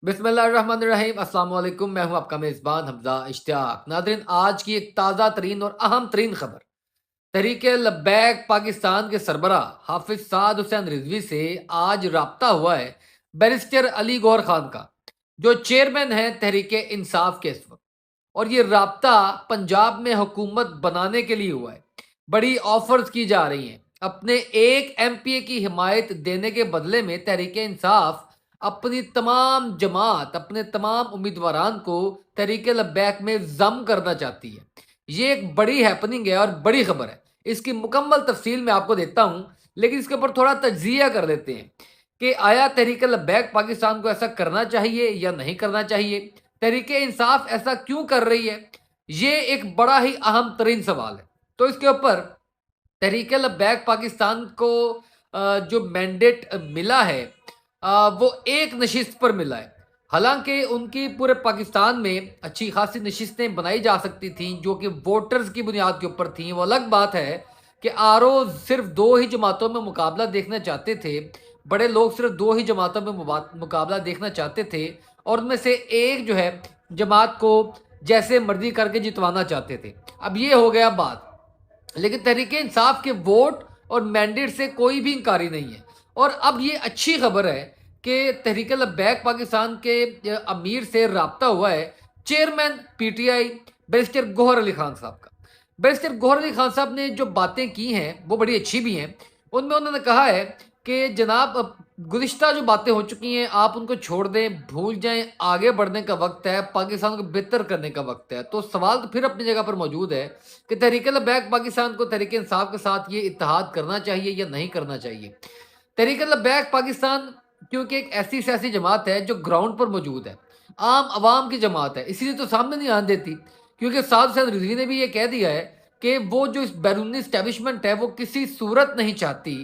बिस्मिल्लाहिर्रहमानिर्रहीम अस्सलाम वालेकुम। मैं हूं आपका मेज़बान हमजा इश्तियाक। नादरीन, आज की एक ताज़ा तरीन और अहम तरीन खबर तहरीके लब्बैक पाकिस्तान के सरबराह हाफिज साद हुसैन रिजवी से आज राब्ता हुआ है बैरिस्टर अली गौहर खान का, जो चेयरमैन है तहरीके इंसाफ के इस वक्त। और ये राब्ता पंजाब में हुकूमत बनाने के लिए हुआ है। बड़ी ऑफर्स की जा रही हैं। अपने एक एमपीए की हिमायत देने के बदले में तहरीके इंसाफ अपनी तमाम जमात, अपने तमाम उम्मीदवारान को तहरीके लब्बैक में जम करना चाहती है। ये एक बड़ी हैपनिंग है और बड़ी खबर है। इसकी मुकम्मल तफसील मैं आपको देता हूँ, लेकिन इसके ऊपर थोड़ा तज्जिया कर देते हैं कि आया तहरीके लब्बैक पाकिस्तान को ऐसा करना चाहिए या नहीं करना चाहिए। तहरीके इंसाफ ऐसा क्यों कर रही है, ये एक बड़ा ही अहम तरीन सवाल है। तो इसके ऊपर तहरीके लब्बैक पाकिस्तान को जो मैंडेट मिला है, वो एक नशिस्त पर मिला है। हालांकि उनकी पूरे पाकिस्तान में अच्छी खासी नशिस्तें बनाई जा सकती थीं जो कि वोटर्स की बुनियाद के ऊपर थीं। वो अलग बात है कि आरओ सिर्फ दो ही जमातों में मुकाबला देखना चाहते थे। बड़े लोग सिर्फ दो ही जमातों में मुकाबला देखना चाहते थे, और उनमें से एक जो है जमात को जैसे मर्जी करके जितवाना चाहते थे। अब ये हो गया बात। लेकिन तहरीके इंसाफ के वोट और मैंडेट से कोई भी इंकारी नहीं है। और अब ये अच्छी खबर है कि तहरीके लब्बैक पाकिस्तान के अमीर से राब्ता हुआ है chairman PTI barrister Gauhar Ali Khan साहब का। बैरिस्टर गौहर अली खान साहब ने जो बातें की हैं वो बड़ी अच्छी भी हैं। उनमें उन्होंने कहा है कि जनाब, गुज़िश्ता जो बातें हो चुकी हैं आप उनको छोड़ दें, भूल जाएं, आगे बढ़ने का वक्त है, पाकिस्तान को बेहतर करने का वक्त है। तो सवाल तो फिर अपनी जगह पर मौजूद है कि तहरीक लब्बैक पाकिस्तान को तहरीक इंसाफ के साथ ये इत्तेहाद करना चाहिए या नहीं करना चाहिए। तहरीक लब्बैक पाकिस्तान क्योंकि एक ऐसी सियासी जमात है जो ग्राउंड पर मौजूद है, आम आवाम की जमात है, इसीलिए तो सामने नहीं आने देती। क्योंकि साद हुसैन रिजवी ने भी ये कह दिया है कि वो जो इस बैरूनी इस्टेब्लिशमेंट है वो किसी सूरत नहीं चाहती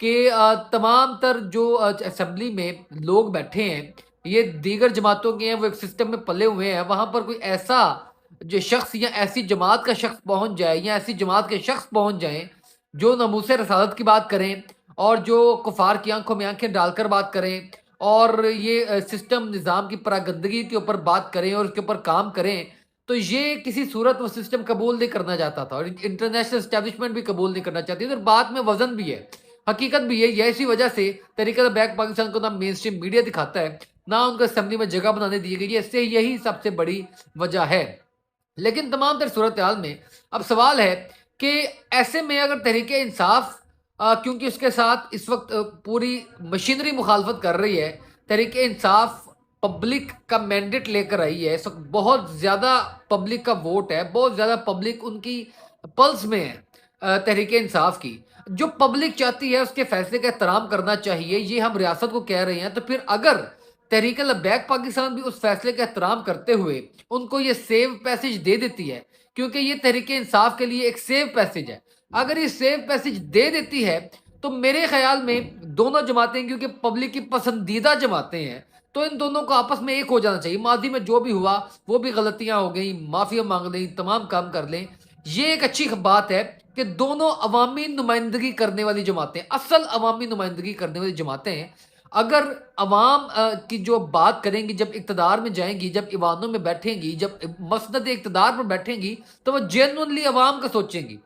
कि तमाम तर जो असेंबली में लोग बैठे हैं ये दीगर जमातों के हैं, वो एक सिस्टम में पले हुए हैं, वहां पर कोई ऐसा जो शख्स या ऐसी जमात का शख्स पहुंच जाए या ऐसी जमात के शख्स पहुंच जाएं जो नमूस रसालत की बात करें और जो कुफार की आंखों में आंखें डालकर बात करें और ये सिस्टम निज़ाम की परागंदगी के ऊपर बात करें और उसके ऊपर काम करें। तो ये किसी सूरत वो सिस्टम कबूल नहीं करना चाहता था और इंटरनेशनल स्टैब्लिशमेंट भी कबूल नहीं करना चाहती थी। और बात में वजन भी है, हकीकत भी है। यह इसी वजह से तरीका बैक पाकिस्तान को ना मेन स्ट्रीम मीडिया दिखाता है, ना उनको असेंबली में जगह बनाने दी गई है। इससे यही सबसे बड़ी वजह है। लेकिन तमाम तर सूरत हाल में अब सवाल है कि ऐसे में अगर तहरीके इंसाफ, क्योंकि उसके साथ इस वक्त पूरी मशीनरी मुखालफत कर रही है, तहरीके इंसाफ पब्लिक का मैंडेट लेकर आई है। इस वक्त बहुत ज़्यादा पब्लिक का वोट है, बहुत ज़्यादा पब्लिक उनकी पल्स में है। तहरीके इंसाफ की जो पब्लिक चाहती है उसके फैसले का एहतराम करना चाहिए, ये हम रियासत को कह रहे हैं। तो फिर अगर तहरीक लब्बैक पाकिस्तान भी उस फैसले का एहतराम करते हुए उनको ये सेव पैसेज दे देती है, क्योंकि ये तहरीक इंसाफ के लिए एक सेव पैसेज है, अगर ये सेव पैसेज दे देती है तो मेरे ख्याल में दोनों जमातें, क्योंकि पब्लिक की पसंदीदा जमातें हैं, तो इन दोनों को आपस में एक हो जाना चाहिए। माजी में जो भी हुआ वो भी गलतियां हो गई, माफिया मांग लें, तमाम काम कर लें। ये एक अच्छी बात है कि दोनों अवामी नुमाइंदगी करने वाली जमातें, असल अवामी नुमाइंदगी करने वाली जमातें, अगर अवाम की जो बात करेंगी, जब इक़्तिदार में जाएंगी, जब ईवानों में बैठेंगी, जब मसनद इक़्तिदार पर बैठेंगी, तो वह जेन्युइनली अवाम का सोचेंगी,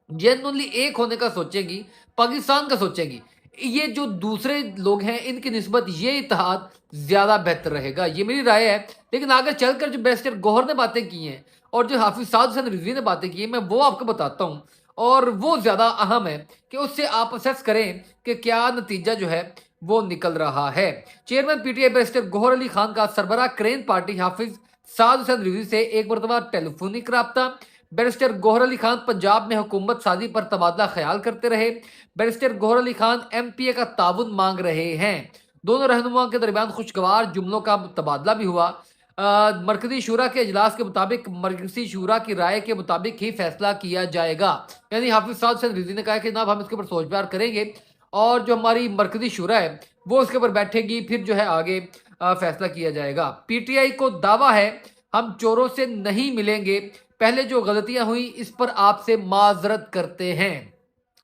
जेन्युइनली एक होने का सोचेंगी, पाकिस्तान का सोचेंगी। ये जो दूसरे लोग हैं इनकी निस्बत ये इत्तेहाद ज़्यादा बेहतर रहेगा, ये मेरी राय है। लेकिन आगे चलकर जो बैरिस्टर गौहर ने बातें की हैं और जो हाफिज साद हुसैन रिजवी ने बातें की हैं, मैं वो आपको बताता हूँ। और वो ज़्यादा अहम है कि उससे आप असेस करें कि क्या नतीजा जो है वो निकल रहा है। Chairman PTI barrister Gauhar Ali Khan का सरबराह क्रेन पार्टी हाफिज साद हुसैन रिजवी से एक मरतबा टेलीफोनिक रब्ता। बैरिस्टर गौहर अली खान पंजाब में हुकूमत साजी पर तबादला ख्याल करते रहे। बैरिस्टर गौहर अली खान एमपीए का ताउन मांग रहे हैं। दोनों रहनुमाओं के दरमियान खुशगवार जुमलों का तबादला भी हुआ। मरकजी शूरा के इजलास के मुताबिक मरकजी शूरा की राय के मुताबिक ही फैसला किया जाएगा। यानी हाफिज साद हुसैन रिजवी ने कहा कि जनाब हम इसके ऊपर सोच विचार करेंगे और जो हमारी मरकजी शूरा है वो इसके ऊपर बैठेगी, फिर जो है आगे फैसला किया जाएगा। पीटीआई को दावा है हम चोरों से नहीं मिलेंगे, पहले जो गलतियां हुई इस पर आपसे माजरत करते हैं।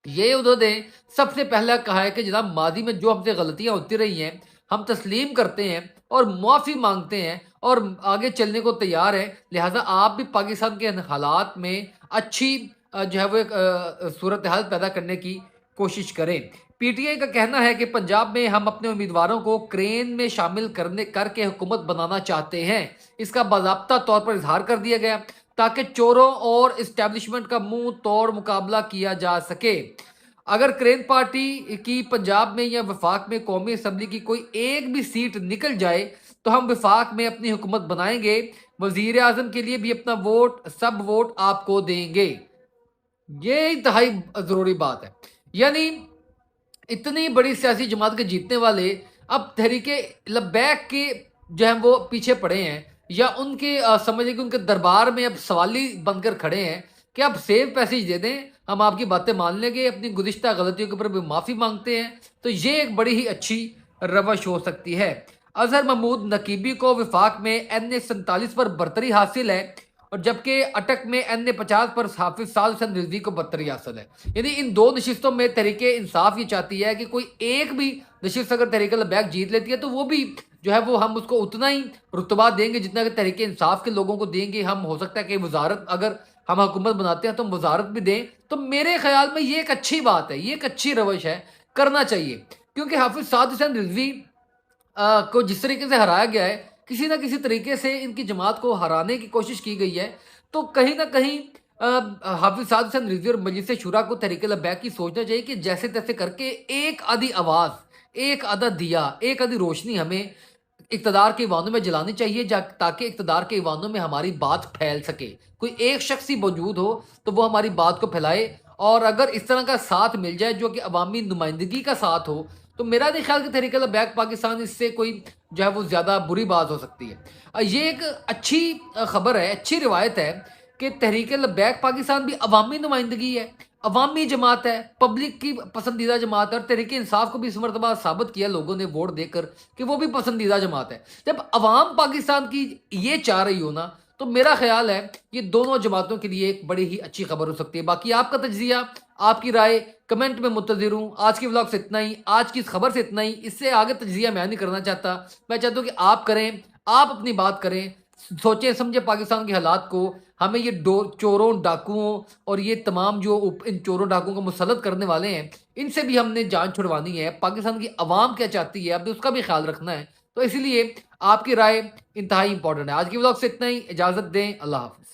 ये उन्होंने सबसे पहला कहा है कि जनाब माजी में जो हमसे गलतियां होती रही हैं हम तस्लीम करते हैं और माफ़ी मांगते हैं और आगे चलने को तैयार हैं। लिहाजा आप भी पाकिस्तान के हालात में अच्छी जो है वो एक सूरत हाल पैदा करने की कोशिश करें। पीटीआई का कहना है कि पंजाब में हम अपने उम्मीदवारों को क्रेन में शामिल करके हुकूमत बनाना चाहते हैं। इसका बाज़ाब्ता तौर पर इजहार कर दिया गया ताकि चोरों और इस्टेब्लिशमेंट का मुंह तोड़ मुकाबला किया जा सके। अगर क्रेन पार्टी की पंजाब में या वफाक में कौमी असम्बली की कोई एक भी सीट निकल जाए तो हम वफाक में अपनी हुकूमत बनाएंगे। वजीर आजम के लिए भी अपना वोट सब वोट आपको देंगे। ये इंतहाई ज़रूरी बात है। यानी इतनी बड़ी सियासी जमात के जीतने वाले अब तहरीके लब्बैक के जो है वो पीछे पड़े हैं या उनके समझिए कि उनके दरबार में अब सवाली बनकर खड़े हैं कि आप सेफ पैसेज दे दें, हम आपकी बातें मान लेंगे, अपनी गुज़िश्ता गलतियों के ऊपर भी माफ़ी मांगते हैं। तो ये एक बड़ी ही अच्छी रवश हो सकती है। अजहर महमूद नकीबी को वफाक में NA-47 पर बरतरी हासिल है और जबकि अटक में NA-50 पर हाफिज साद हुसैन रिजवी को बरतरी हासिल है। यानी इन दो नशिस्तों में तहरीके इंसाफ ये चाहती है कि कोई एक भी नशिस्त अगर तहरीक लब्बैक जीत लेती है तो वो भी जो है वो हम उसको उतना ही रुतबा देंगे जितना कि तहरीके इंसाफ के लोगों को देंगे। हम हो सकता है कि वजारत अगर हम हुकूमत बनाते हैं तो हम वजारत भी दें। तो मेरे ख्याल में ये एक अच्छी बात है, ये एक अच्छी रवश है, करना चाहिए। क्योंकि हाफिज साद हुसैन रिजवी को जिस तरीके से हराया गया है, किसी ना किसी तरीके से इनकी जमात को हराने की कोशिश की गई है। तो कहीं ना कहीं हाफिज साद हुसैन रिजवी और मजलिस शुरा को तहरीक लब्बैक की सोचना चाहिए कि जैसे तैसे करके एक आधी आवाज़, एक आधा दिया, एक आधी रोशनी हमें इक़्तिदार के ईवानों में जलानी चाहिए ताकि इक़्तिदार के ईवानों में हमारी बात फैल सके। कोई एक शख्स ही मौजूद हो तो वो हमारी बात को फैलाए और अगर इस तरह का साथ मिल जाए जो कि अवामी नुमाइंदगी का साथ हो तो मेरा नहीं ख्याल कि तहरीक लब्बैक पाकिस्तान इससे कोई जो है वो ज़्यादा बुरी बात हो सकती है। ये एक अच्छी खबर है, अच्छी रिवायत है कि तहरीक लब्बैक पाकिस्तान भी अवामी नुमाइंदगी है, अवामी जमात है, पब्लिक की पसंदीदा जमात है और तहरीक इंसाफ को भी इस मरतबा साबित किया लोगों ने वोट देकर कि वो भी पसंदीदा जमात है। जब अवाम पाकिस्तान की ये चाह रही हो ना तो मेरा ख्याल है ये दोनों जमातों के लिए एक बड़ी ही अच्छी खबर हो सकती है। बाकी आपका तज्जिया, आपकी राय कमेंट में मुंतज़िर हूँ। आज की व्लॉग से इतना ही, आज की इस खबर से इतना ही। इससे आगे तज्जिया मैं नहीं करना चाहता। मैं चाहता हूँ कि आप करें, आप अपनी बात करें, सोचें समझे पाकिस्तान के हालात को। हमें ये चोरों डाकुओं और ये तमाम जो इन चोरों डाकुओं को मुसल्लत करने वाले हैं इनसे भी हमने जान छुड़वानी है। पाकिस्तान की आवाम क्या चाहती है अब उसका भी ख्याल रखना है। तो इसलिए आपकी राय इंतहाई इंपॉर्टेंट है। आज की व्लॉग से इतना ही, इजाज़त दें, अल्लाह हाफ़िज़।